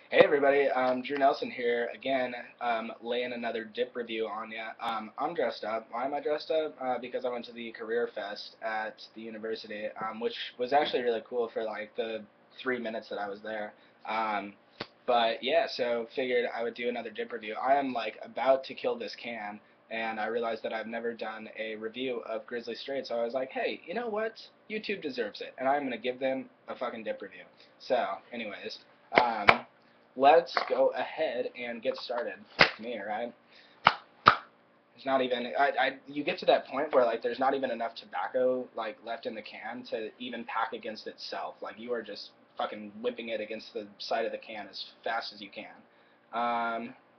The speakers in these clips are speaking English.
Hey everybody, Drew Nelson here again, laying another dip review on ya. I'm dressed up. Why am I dressed up? Because I went to the Career Fest at the university, which was actually really cool for like the 3 minutes that I was there. Um, but yeah, so figured I would do another dip review. I am like about to kill this can, and I realized that I've never done a review of Grizzly Straight, so I was like, hey, you know what? YouTube deserves it, and I'm gonna give them a fucking dip review. So, anyways. Um, let's go ahead and get started. Fuck me, right? There's not even you get to that point where like there's not even enough tobacco like left in the can to even pack against itself. Like you are just fucking whipping it against the side of the can as fast as you can.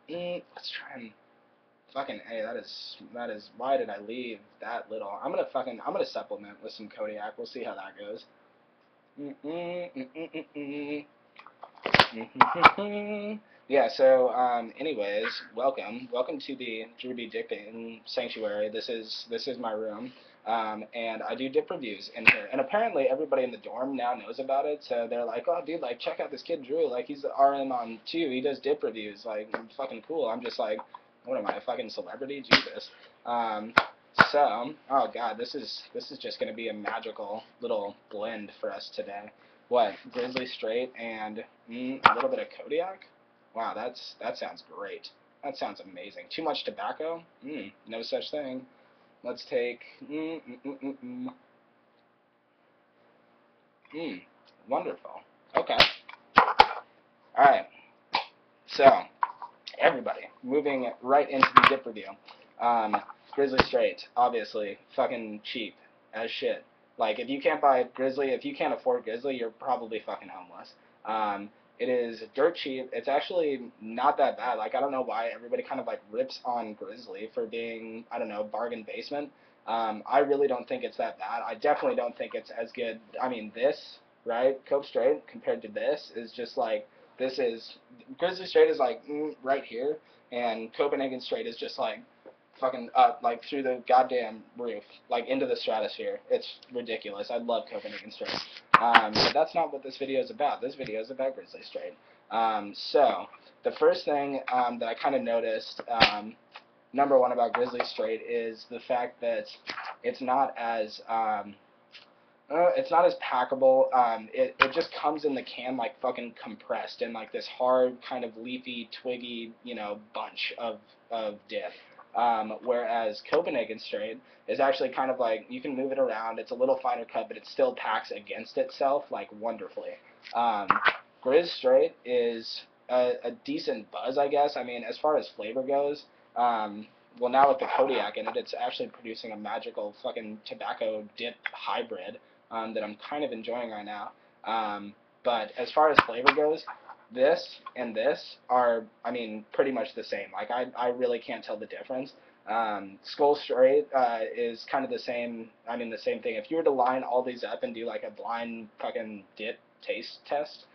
Let's try and fucking hey, that is why did I leave that little? I'm gonna supplement with some Kodiak. We'll see how that goes. Yeah, so anyways, welcome to the Drew B. Dictating Sanctuary. This is my room, and I do dip reviews in here. And apparently everybody in the dorm now knows about it, so they're like, oh dude, like check out this kid Drew, like he's the RM on 2, he does dip reviews, like fucking cool. I'm just like, what am I, a fucking celebrity? Jesus. Um, oh god, this is just gonna be a magical little blend for us today. What? Grizzly Straight and a little bit of Kodiak? Wow, that sounds great. That sounds amazing. Too much tobacco? No such thing. Let's take mm, wonderful. Okay. All right. So, everybody, moving right into the dip review. Grizzly Straight, obviously, fucking cheap as shit. Like, if you can't buy Grizzly, if you can't afford Grizzly, you're probably fucking homeless. It is dirt cheap. It's actually not that bad. Like, I don't know why everybody kind of, like, rips on Grizzly for being, I don't know, bargain basement. I really don't think it's that bad. I definitely don't think it's as good. I mean, this, right, Cope Straight, compared to this, is just, like, this is Grizzly Straight is like right here, and Copenhagen Straight is just like fucking up, like through the goddamn roof, like into the stratosphere. It's ridiculous. I love Copenhagen Straight, but that's not what this video is about. This video is about Grizzly Straight. So the first thing that I kind of noticed, number one about Grizzly Straight is the fact that it's not as it's not as packable. It just comes in the can like fucking compressed in like this hard kind of leafy, twiggy, bunch of dip. Whereas Copenhagen Straight is actually kind of like you can move it around. It's a little finer cut, but it still packs against itself like wonderfully. Um, Grizz Straight is a decent buzz, I guess. I mean, as far as flavor goes, well, now with the Kodiak in it, it's actually producing a magical fucking tobacco dip hybrid that I'm kind of enjoying right now. But as far as flavor goes, this and this are, I mean, pretty much the same. Like, I really can't tell the difference. Skull Straight is kind of the same, I mean, the same thing. If you were to line all these up and do, like, a blind fucking dip taste test,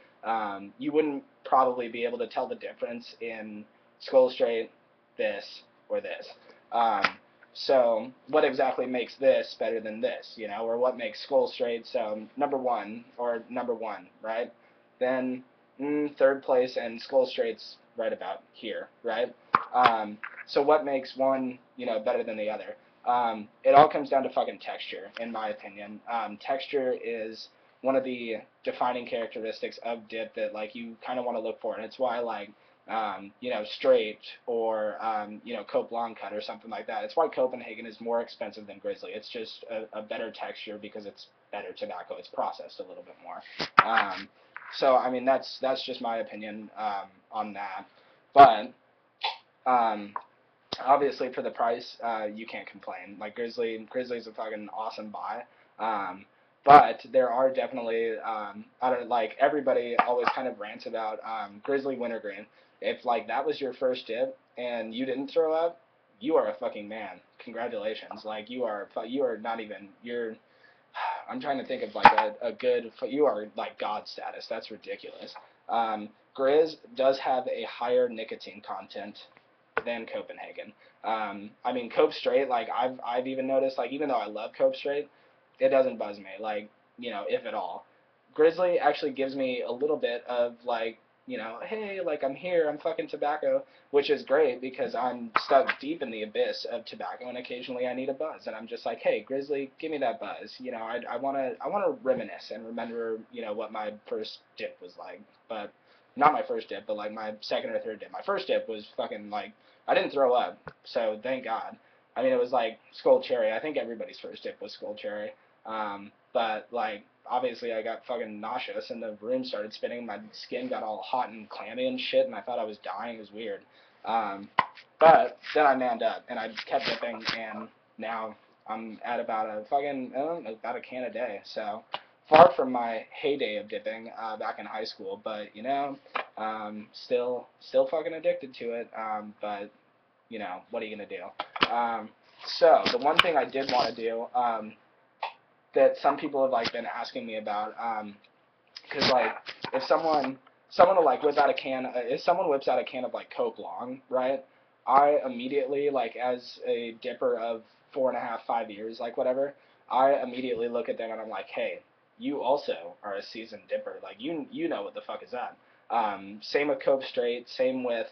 you wouldn't probably be able to tell the difference in Skull Straight, this, or this. Um, so what exactly makes this better than this, or what makes Skull Straight so number one, right? Then third place and Skull Straight's right about here, right? So what makes one, better than the other? It all comes down to fucking texture, in my opinion. Texture is one of the defining characteristics of dip that like you kind of want to look for, and it's why like Straight or, Cope Long Cut or something like that. It's why Copenhagen is more expensive than Grizzly. It's just a better texture because it's better tobacco. It's processed a little bit more. So, I mean, that's just my opinion on that. But, obviously, for the price, you can't complain. Like, Grizzly's a fucking awesome buy. But there are definitely, I don't like everybody always kind of rants about Grizzly wintergreen. If like that was your first dip and you didn't throw up, you are a fucking man. Congratulations. Like you are not even you're. I'm trying to think of like a good. You are like God status. That's ridiculous. Grizz does have a higher nicotine content than Copenhagen. I mean, Cope Straight, like I've even noticed, like even though I love Cope Straight, it doesn't buzz me, like if at all. Grizzly actually gives me a little bit of like you know, hey, like, I'm here, I'm fucking tobacco, which is great because I'm stuck deep in the abyss of tobacco, and occasionally I need a buzz, and I'm just like, hey, Grizzly, give me that buzz. You know, I wanna reminisce and remember, you know, what my first dip was like, but not my first dip, but like my second or third dip. My first dip was fucking like, I didn't throw up, so thank God. I mean, it was like Skull Cherry. I think everybody's first dip was Skull Cherry. But like, obviously I got fucking nauseous and the room started spinning. My skin got all hot and clammy and shit, and I thought I was dying. It was weird. But then I manned up and I kept dipping, and now I'm at about a fucking about a can a day. So far from my heyday of dipping back in high school, but you know, still fucking addicted to it. But you know, what are you gonna do? So the one thing I did want to do that some people have like been asking me about, because like if someone will like whip out a can, if someone whips out a can of like Coke Long, right? I immediately, like, as a dipper of 4.5, 5 years, like whatever, I immediately look at them and I'm like, hey, you also are a seasoned dipper, like you know what the fuck is that? Same with Cope Straight, same with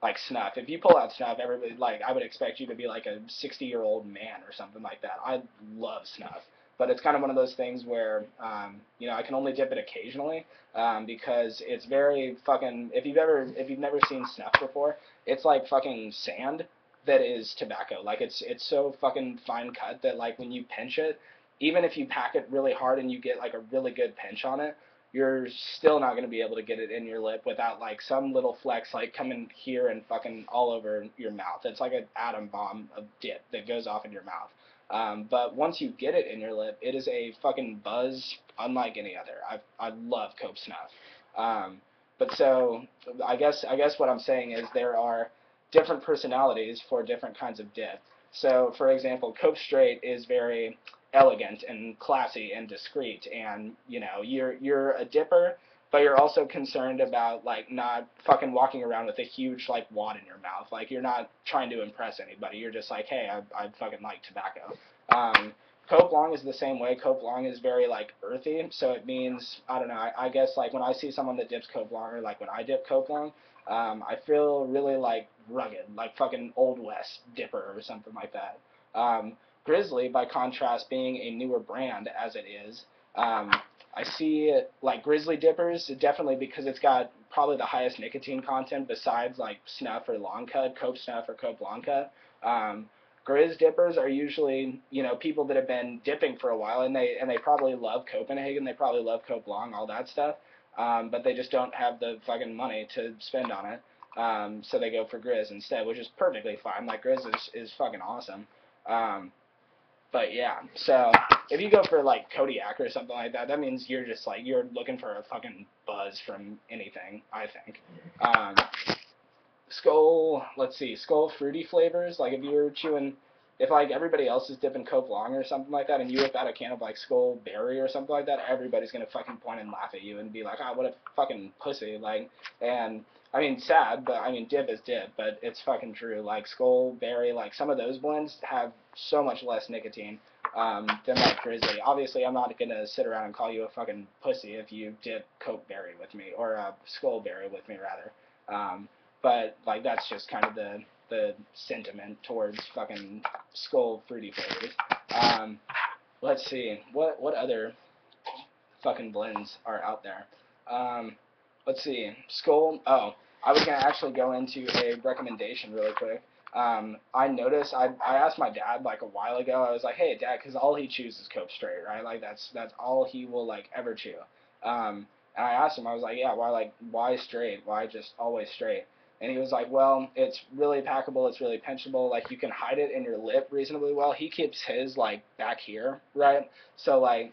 like snuff. If you pull out snuff, everybody, like, I would expect you to be like a 60-year-old man or something like that. I love snuff. But it's kind of one of those things where, you know, I can only dip it occasionally because it's very fucking. If you've never seen snuff before, it's like fucking sand that is tobacco. Like it's so fucking fine cut that like when you pinch it, even if you pack it really hard and you get like a really good pinch on it, you're still not going to be able to get it in your lip without like some little flecks like coming here and fucking all over your mouth. It's like an atom bomb of dip that goes off in your mouth. But once you get it in your lip, it is a fucking buzz unlike any other. I love Cope Snuff. But so I guess what I'm saying is there are different personalities for different kinds of dip. So for example, Cope Straight is very elegant and classy and discreet, and you know you're a dipper, but you're also concerned about like not fucking walking around with a huge like wad in your mouth. Like you're not trying to impress anybody. You're just like, hey, I fucking like tobacco. Cope Long is the same way. Cope Long is very like earthy, so it means I don't know. I guess like when I see someone that dips Cope Long, or like when I dip Cope Long, I feel really like rugged, like fucking Old West dipper or something like that. Grizzly, by contrast, being a newer brand as it is, I see like Grizzly dippers definitely because it's got probably the highest nicotine content besides like snuff or long cut, Cope Snuff or Cope Long Cut. Grizz dippers are usually, you know, people that have been dipping for a while, and they probably love Copenhagen, they probably love Cope Long, all that stuff, but they just don't have the fucking money to spend on it, so they go for Grizz instead, which is perfectly fine. Like Grizz is fucking awesome. But yeah, so if you go for like Kodiak or something like that, that means you're just like you're looking for a fucking buzz from anything, I think. Skull fruity flavors. Like if you're chewing, if like everybody else is dipping Coke Long or something like that, and you whip out a can of like Skull Berry or something like that, everybody's gonna fucking point and laugh at you and be like, ah, what a fucking pussy. Like, and I mean, sad, but I mean, dip is dip, but it's fucking true. Like Skull Berry, like some of those blends have so much less nicotine than like Grizzly. Obviously, I'm not gonna sit around and call you a fucking pussy if you dip Coke Berry with me, or Skull Berry with me rather. But like that's just kind of the sentiment towards fucking Skull fruity flavors. Let's see, what other fucking blends are out there? Let's see, Skull. Oh, I was gonna actually go into a recommendation really quick. I noticed I asked my dad like a while ago. I was like, hey Dad, because all he chews is Cope Straight, right? Like that's all he will like ever chew. And I asked him, I was like, yeah, why straight? Why just always straight? And he was like, well, it's really packable, it's really pinchable, like you can hide it in your lip reasonably well. He keeps his like back here, right? So like,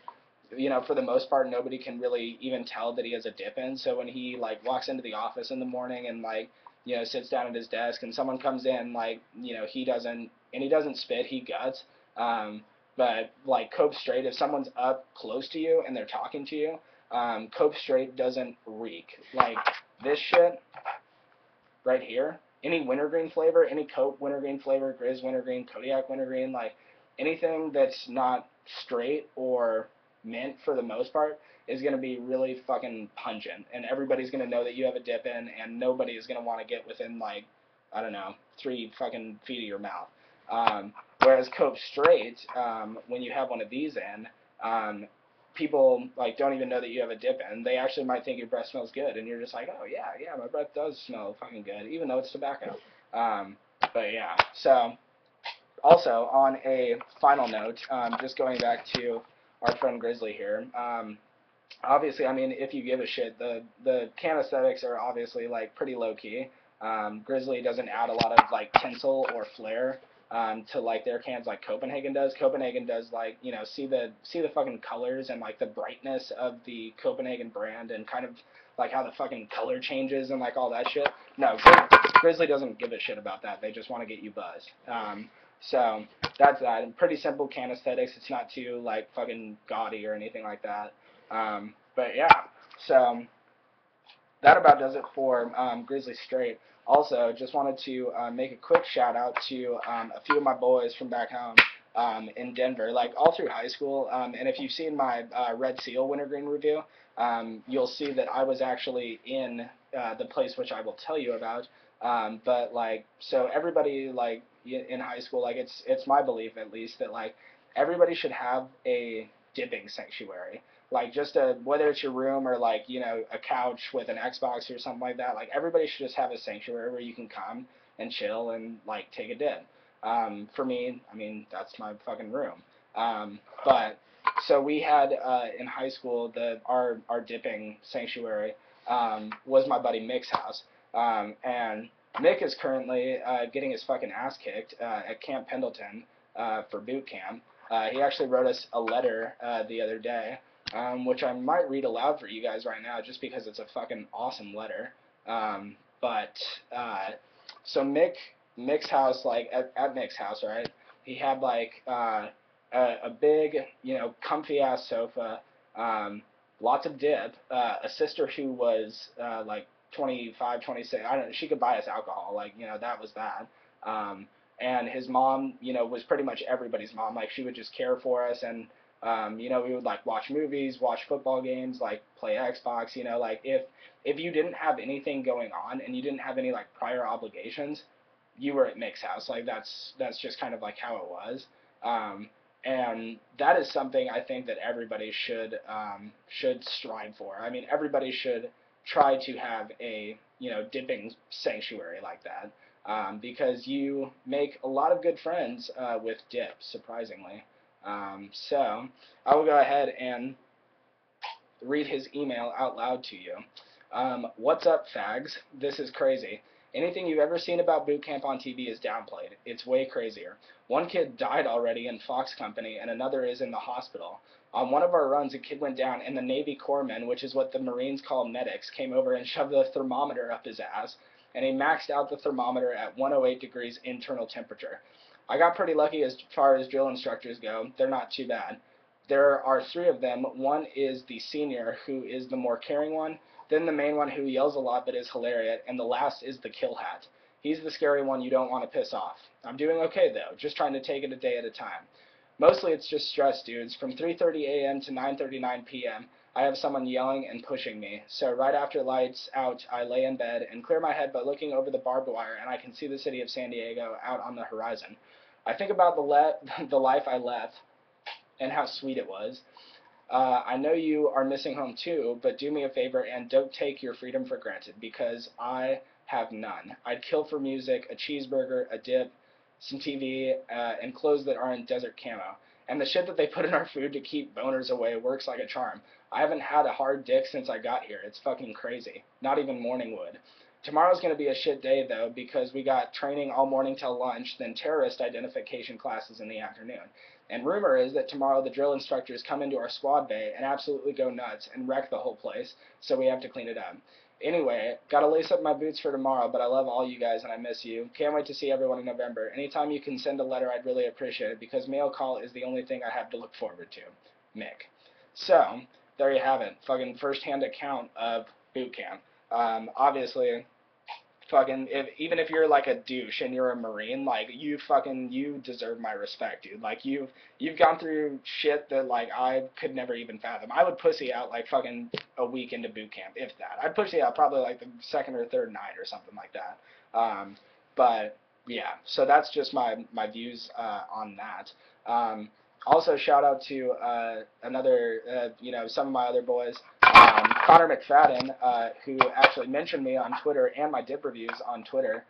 you know, for the most part, nobody can really even tell that he has a dip in. So when he like walks into the office in the morning and like, you know, sits down at his desk and someone comes in, like, you know, he doesn't spit, he guts. But like Cope Straight, if someone's up close to you and they're talking to you, Cope Straight doesn't reek. Like this shit right here, any wintergreen flavor, any Cope wintergreen flavor, Grizz wintergreen, Kodiak wintergreen, like anything that's not straight or mint for the most part is going to be really fucking pungent, and everybody's going to know that you have a dip in, and nobody is going to want to get within, like, I don't know, 3 fucking feet of your mouth. Whereas Cope Straight, when you have one of these in, people like don't even know that you have a dip in. They actually might think your breath smells good, and you're just like, oh yeah, my breath does smell fucking good, even though it's tobacco. But yeah, so also on a final note, just going back to our friend Grizzly here. Obviously, I mean, if you give a shit, the can aesthetics are obviously like pretty low key. Grizzly doesn't add a lot of like tinsel or flair to like their cans like Copenhagen does. Copenhagen does like, you know, see the fucking colors and like the brightness of the Copenhagen brand and kind of like how the fucking color changes and like all that shit. No, Grizzly doesn't give a shit about that. They just want to get you buzzed. So that's that. And pretty simple can aesthetics. It's not too like fucking gaudy or anything like that. But yeah, so that about does it for Grizzly Straight. Also, just wanted to make a quick shout out to a few of my boys from back home in Denver, like all through high school. And if you've seen my Red Seal wintergreen review, you'll see that I was actually in the place which I will tell you about. But like, so everybody like in high school, like it's my belief at least that like everybody should have a dipping sanctuary. Like just whether it's your room or like, you know, a couch with an Xbox or something like that, like everybody should just have a sanctuary where you can come and chill and like take a dip. For me, I mean, that's my fucking room. But so we had in high school our dipping sanctuary was my buddy Mick's house. And Mick is currently getting his fucking ass kicked at Camp Pendleton for boot camp. He actually wrote us a letter the other day. Which I might read aloud for you guys right now just because it's a fucking awesome letter. So Mick's house, like at Mick's house, right, he had like a big, you know, comfy ass sofa, lots of dip, a sister who was like 25, 26, I don't know, she could buy us alcohol, like, you know, that was that. And his mom, you know, was pretty much everybody's mom, like she would just care for us, and you know, we would like watch movies, watch football games, like play Xbox, you know, like if you didn't have anything going on and you didn't have any like prior obligations, you were at Mick's house. Like that's just kind of like how it was. And that is something I think that everybody should strive for. I mean, everybody should try to have a, you know, dipping sanctuary like that. Because you make a lot of good friends with dip, surprisingly. So I will go ahead and read his email out loud to you. What's up, fags? This is crazy. Anything you've ever seen about boot camp on TV is downplayed. It's way crazier. One kid died already in Fox Company, and another is in the hospital. On one of our runs, a kid went down, and the Navy corpsmen, which is what the Marines call medics, came over and shoved the thermometer up his ass, and he maxed out the thermometer at 108 degrees internal temperature. I got pretty lucky as far as drill instructors go. They're not too bad. There are 3 of them. One is the senior, who is the more caring one, then the main one who yells a lot but is hilarious, and the last is the kill hat. He's the scary one you don't want to piss off. I'm doing okay, though, just trying to take it a day at a time. Mostly it's just stress, dudes. From 3:30 a.m. to 9:39 p.m., I have someone yelling and pushing me. So right after lights out, I lay in bed and clear my head by looking over the barbed wire, and I can see the city of San Diego out on the horizon. I think about the life I left and how sweet it was. I know you are missing home too, but do me a favor and don't take your freedom for granted, because I have none. I'd kill for music, a cheeseburger, a dip, some TV, and clothes that aren't desert camo. And the shit that they put in our food to keep boners away works like a charm. I haven't had a hard dick since I got here. It's fucking crazy. Not even morning wood. Tomorrow's going to be a shit day, though, because we got training all morning till lunch, then terrorist identification classes in the afternoon. And rumor is that tomorrow the drill instructors come into our squad bay and absolutely go nuts and wreck the whole place, so we have to clean it up. Anyway, gotta lace up my boots for tomorrow, but I love all you guys and I miss you. Can't wait to see everyone in November. Anytime you can send a letter, I'd really appreciate it, because mail call is the only thing I have to look forward to. Mick. So, there you have it. Fucking first-hand account of boot camp. Obviously, fucking, even if you're like a douche and you're a Marine, like you deserve my respect, dude. Like you've gone through shit that like I could never even fathom. I would pussy out like fucking a week into boot camp, if that. I'd pussy out probably like the second or third night or something like that. But yeah, so that's just my views on that. Also, shout out to another, some of my other boys, Connor McFadden, who actually mentioned me on Twitter and my dip reviews on Twitter.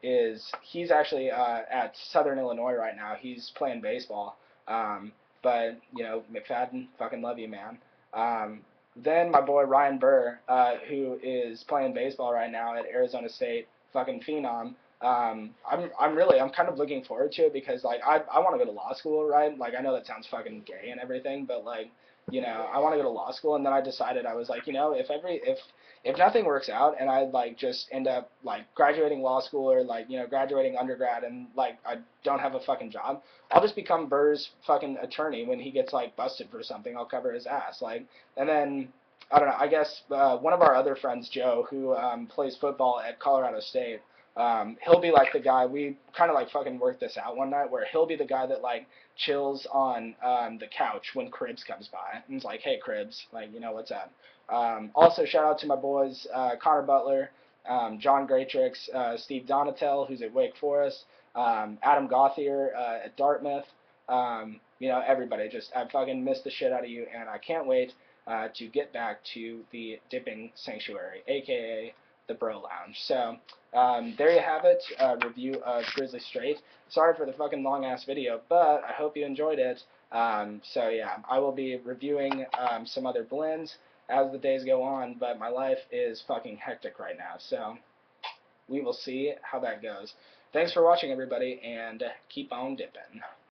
He's actually at Southern Illinois right now. He's playing baseball. But McFadden, fucking love you, man. Then my boy Ryan Burr, who is playing baseball right now at Arizona State, fucking phenom. I'm kind of looking forward to it because like I want to go to law school, right? Like I know that sounds fucking gay and everything, but like I want to go to law school, and then I decided I was like, if nothing works out and I like just end up like graduating law school or like graduating undergrad and like I don't have a fucking job, I'll just become Burr's fucking attorney when he gets like busted for something. I'll cover his ass, like, and then I don't know. I guess one of our other friends, Joe, who plays football at Colorado State. He'll be like the guy, we kind of like fucking worked this out one night where he'll be the guy that like chills on the couch when Cribs comes by and he's like, hey Cribs, like, what's up? Also shout out to my boys, Connor Butler, John Graytrix, Steve Donatel, who's at Wake Forest, Adam Gauthier at Dartmouth, everybody. Just I fucking missed the shit out of you, and I can't wait to get back to the dipping sanctuary, aka the Bro Lounge. So there you have it, review of Grizzly Straight. Sorry for the fucking long ass video, but I hope you enjoyed it. So yeah, I will be reviewing some other blends as the days go on, but my life is fucking hectic right now, so we will see how that goes. Thanks for watching, everybody, and keep on dipping.